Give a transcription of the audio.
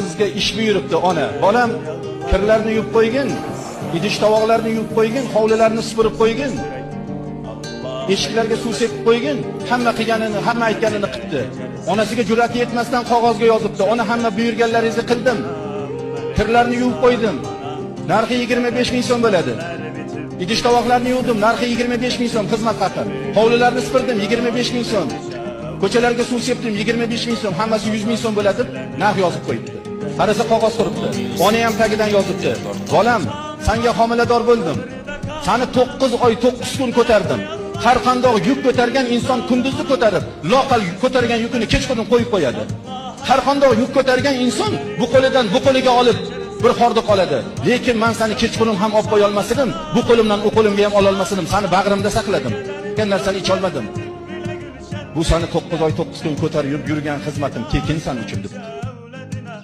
qizga ish buyuribdi ona. Bolam, kirlarni yuvib qo'ygin, idish tovoqlarni yuvib qo'ygin, hovlilarni supurib qo'ygin. Eshiklarga suv sepib qo'ygin, hamma qilganini, hamma aytganini qildi. Onasiga jur'ati yetmasdan qog'ozga yozibdi. Ona hamma buyurganlaringizni qildim. Kirlarni yuvib qo'ydim. Narxi 25 ming so'm bo'ladi. Idish tovoqlarni yuvdim, narxi 25 ming so'm xizmat haqi. Hovlilarni supurdim, 25 ming so'm. Ko'chalarga suv sepdim, 25 ming so'm, hammasi 100 ming so'm bo'ladi deb narx yozib qo'yibdi. Qarasa qog'oz turibdi. Ona ham tagidan yozibdi. Bolam, senga homilador bo'ldim. Seni 9 oy 9 kun ko'tardim. Har qanday yuk ko'targan inson kunduzni ko'tarib, loqal yuk ko'targan yukini kechqurun qo'yib qo'yadi. Har qanday yuk ko'targan inson bu qo'lidan bu qo'liga olib bir hordiq oladi. Lekin men seni kechqurun ham olib qo'ya olmasdim, bu qo'limdan u qo'limga ham ola olmasdim. Seni bag'rimda saqladim. Hech narsani icha olmadim. Bu seni 9 oy 9 kun ko'tarib yurgan xizmatim tekin sen uchun deb.